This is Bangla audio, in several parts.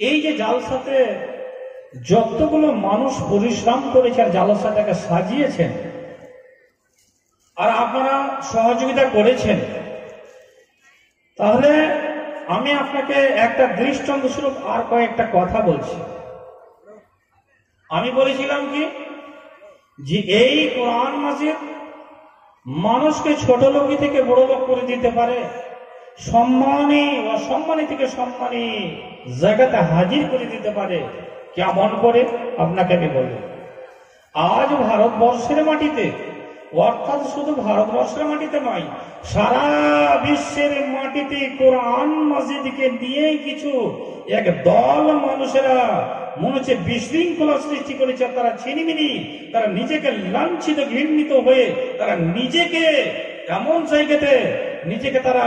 এই যে জালসাতে যতগুলো মানুষ পরিশ্রম করেছে আর জালসাটাকে সাজিয়েছেন আর আপনারা সহযোগিতা করেছেন, তাহলে আমি আপনাকে একটা দৃষ্টান্ত স্বরূপ আর কয়েকটা কথা বলছি। আমি বলেছিলাম কি যে এই কোরআন মাজিদ মানুষকে ছোট লোকই থেকে বড় লোক করে দিতে পারে, সম্মানী অসম্মানী থেকে সম্মানী জায়গাতে হাজির করে দিতে পারে। কেমন করে আপনাকে আমি বলবো। আজ ভারতবর্ষের মাটিতে, অর্থাৎ শুধু ভারতবর্ষের মাটিতে নয়, সারা বিশ্বের মাটিতে কোরআন মাজিদকে নিয়ে কিছু এক দল মানুষেরা মনে হচ্ছে বিশৃঙ্খলা সৃষ্টি করেছে। তারা ছিনিমিনি, তারা নিজেকে লাঞ্ছিত ঘৃণিত হয়ে তারা নিজেকে এমন জায়গাতে নিজেকে তারা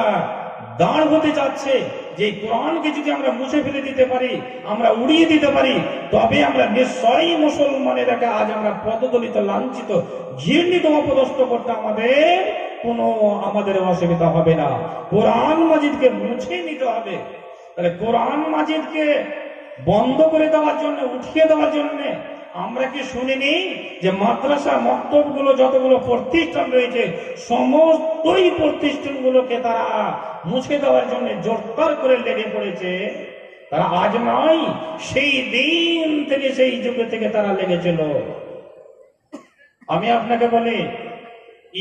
দাঁড় হতে যাচ্ছে যে কোরআনকে যদি আমরা মুছে ফেলে দিতে পারি, আমরা উড়িয়ে দিতে পারি, তবে আমরা নিশ্চয়ই মুসলমানেরাকে আজ আমরা পদদলিত, লাঞ্ছিত, ঘৃণিত, অপদস্থ করতে আমাদের অসুবিধা হবে না। কোরআন মাজিদকে মুছে নিতে হবে। তাহলে কোরআন মাজিদকে বন্ধ করে দেওয়ার জন্য, উঠিয়ে দেওয়ার জন্য আমরা কি শুনিনি যে মাদ্রাসা মক্তবগুলো যতগুলো প্রতিষ্ঠান রয়েছে সমস্তই প্রতিষ্ঠানগুলোকে তারা মুছে দেওয়ার জন্য জোরদার করে লেগে পড়েছে। তারা আজ নয়, সেই দিন থেকে, সেই যুগ থেকে তারা লেগেছিল। আমি আপনাকে বলি,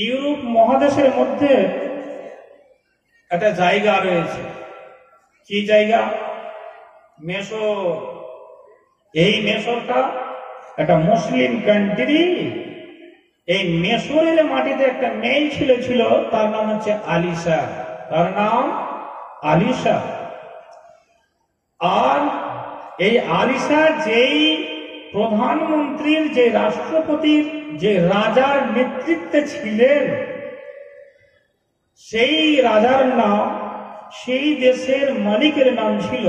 ইউরোপ মহাদেশের মধ্যে একটা জায়গা রয়েছে। কি জায়গা? মেসর। এই মেসরটা একটা মুসলিম কান্ট্রি। এই মেসরের মাটিতে একটা মেয়ে ছিল, তার নাম হচ্ছে আলিশা। তার নাম আলিশা। আর এই আলিশা যেই প্রধানমন্ত্রীর, যে রাষ্ট্রপতির, যে রাজার নেতৃত্বে ছিলেন, সেই রাজার নাম, সেই দেশের মালিকের নাম ছিল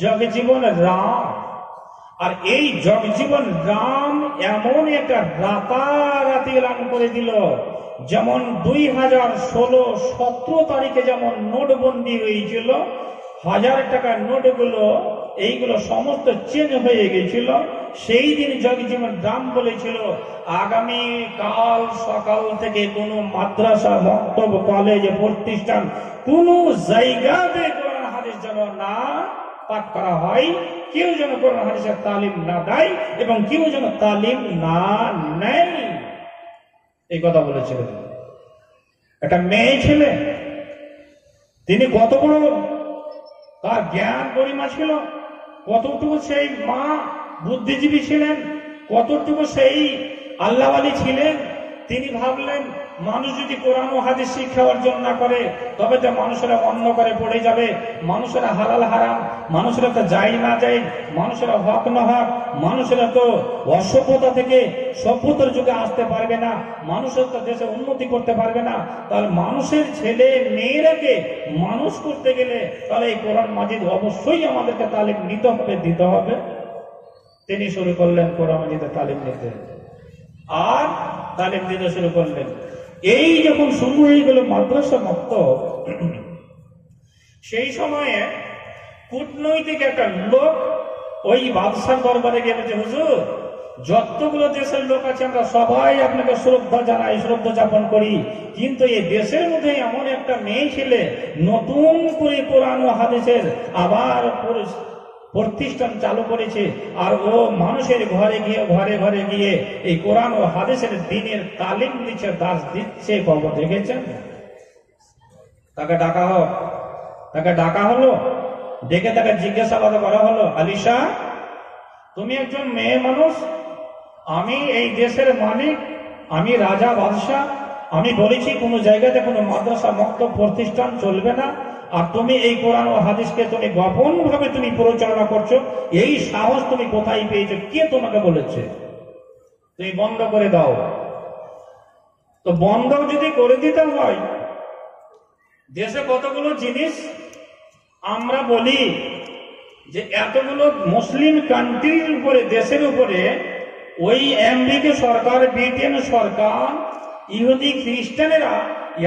জগজীবন রাম। আর এই জগজীবন রাম এমন একটা রাতারাতি এলান করে দিল, যেমন 2016-17 তারিখে যেমন নোটবন্দি হয়েছিল, 1000 টাকার নোটগুলো এইগুলো সমস্ত চেঞ্জ হয়ে গেছিল। সেই দিন জগজীবন রাম বলেছিল, আগামী কাল সকাল থেকে কোনো মাদ্রাসা, মক্তব, কলেজ, প্রতিষ্ঠান, কোন জায়গাতে কোরআন হাদিস যেন না পাঠ করা হয়, কেউ যেন কোরআন হাদিসের তালিম না দেয় এবং কেউ যেন তালিম না নেয়। এই কথা বলেছিলেন। একটা মেয়ে ছেলে, তিনি কত বড় তার জ্ঞান গরিমা ছিল, কতটুকু সেই মা বুদ্ধিজীবী ছিলেন, কতটুকু সেই আল্লাহওয়ালী ছিলেন। তিনি ভাবলেন, মানুষ যদি কোরআন ও হাদিস শিক্ষা অর্জন না করে তবে তো মানুষেরা অন্য করে পড়ে যাবে, মানুষেরা হালাল হারাম, মানুষেরা তো যাই না যাই, মানুষেরা হক না হক, মানুষেরা তো অসভ্যতা থেকে সভ্যতার যুগে আসতে পারবে না, মানুষের তো দেশে উন্নতি করতে পারবে না। তাহলে মানুষের ছেলে মেয়েরাকে মানুষ করতে গেলে তাহলে এই কোরআন মাজিদ অবশ্যই আমাদেরকে তালিম নিতে হবে, দিতে হবে। তিনি শুরু করলেন কোরআন মাজিদের তালিম নিতে, আর তালিম দিতে শুরু করলেন। এই যখন শুরু হয়ে গেল মাদ্রাসা মক্তব, সেই সময়ে কূটনৈতিক একটা লোক ওই বাদশার দরবারে গেলে যে, হুজুর, যতগুলো দেশের লোক আছে আমরা সবাই আপনাকে শ্রদ্ধা জানাই, শ্রদ্ধা যাপন করি, কিন্তু এই দেশের মধ্যে এমন একটা মেয়ে ছেলে নতুন করে কোরআন ও হাদিসের আবার প্রতিষ্ঠান চালু করেছে, আর ও মানুষের ঘরে গিয়ে এই কোরআন ও হাদিসের দ্বীনের তালিম দিচ্ছে, দাস দিচ্ছে। খবর দেখেছেন? তাকে ডাকা হলো, ডেকে তাকে জিজ্ঞাসাবাদ করা হলো, আলিশা, তুমি একজন মেয়ে মানুষ, আমি এই দেশের মালিক, আমি রাজা বাদশাহ, আমি বলেছি কোনো জায়গাতে কোনো মাদ্রাসা মক্তব প্রতিষ্ঠান চলবে না, আর তুমি এই কোরআন ও হাদিসকে তুমি গোপন ভাবে তুমি পরিচালনা করছো, এই সাহস তুমি কোথায় পেয়েছো? কে তোমাকে বলেছে? তুমি বন্ধ করে দাও। তো বন্ধ যদি করে দিতে হয়, দেশে কতগুলো জিনিস আমরা বলি যে এতগুলো মুসলিম কান্ট্রির উপরে, দেশের উপরে ওই আমেরিকা সরকার, ব্রিটেন সরকার, ইহুদি খ্রিস্টানেরা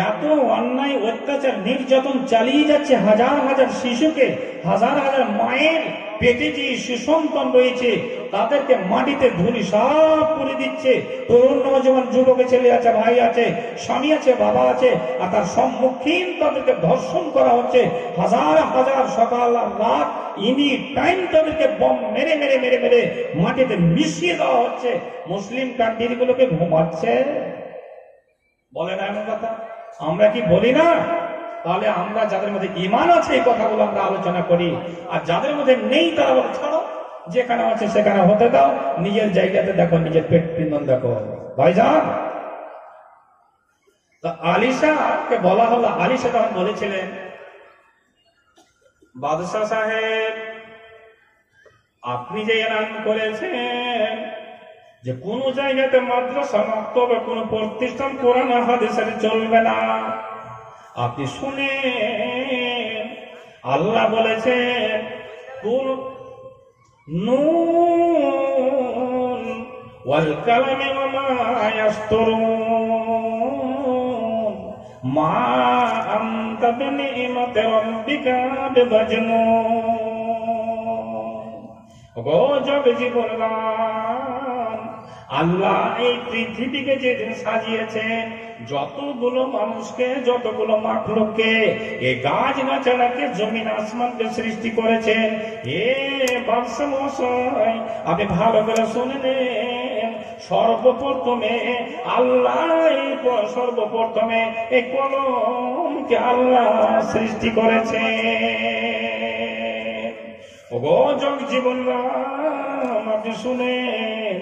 এত অন্যায় অত্যাচার নির্যাতন চালিয়ে যাচ্ছে, হাজার হাজার শিশুকে, হাজার হাজার মায়ের পেটে যে সুসন্তান রয়েছে তাদেরকে মাটিতে ধুলি সব করে দিচ্ছে। তরুণ নজওয়ান যুবক ছেলে আছে, ভাই আছে, স্বামী আছে, বাবা আছে, আর তার সম্মুখীন তাদেরকে ধর্ষণ করা হচ্ছে। হাজার হাজার সকাল আর রাত ইনি টাইম তাদেরকে বম মেরে মেরে মেরে মেরে মাটিতে মিশিয়ে দেওয়া হচ্ছে। মুসলিম কান্ট্রি গুলোকে ঘুমাচ্ছে, বলে না এমন কথা? আমরা কি বলি না? তাহলে আমরা যাদের মধ্যে ঈমান আছে এই কথাগুলো আমরা আলোচনা করি, আর যাদের মধ্যে নেই তারা বলে ছাড়ো, যেখানে আছে সেখানে হতে দাও, নিজের জায়গাতে দেখো, নিজের পেট পিন্দন দেখো। ভাইজান, তো আলিশাকে বলা হলো, আলিশা তখন বলেছিলেন, বাদশাহ সাহেব আপনি যে এলান করেছেন যে কোন জায়গাতে মাদ্রাসা, মাক্তবে, কোন প্রতিষ্ঠান কোরআন হাদিসের চলবে না, আপনি শুনেন আল্লাহ বলেছেন কুল নুন ওয়াল কালামি ওয়া মা ইয়াসতুরুন মা আনতা বিনি'মাতি রাব্বিকা বিমাজনুন। গো জগ জীবন, আল্লাহ এই পৃথিবীকে যেদিন সাজিয়েছেন, যতগুলো মানুষকে, যতগুলো মাখলুককে, এ গাছ গাছালাকে, জমিন আসমানকে সৃষ্টি করেছেন। এ বাদশা মশাই আপনি ভালো করে শুনে নেন, সর্বপ্রথমে আল্লাহ সর্বপ্রথমে এই কলমকে আল্লাহ সৃষ্টি করেছেন। ও জগ জীবন আপনি শুনেন,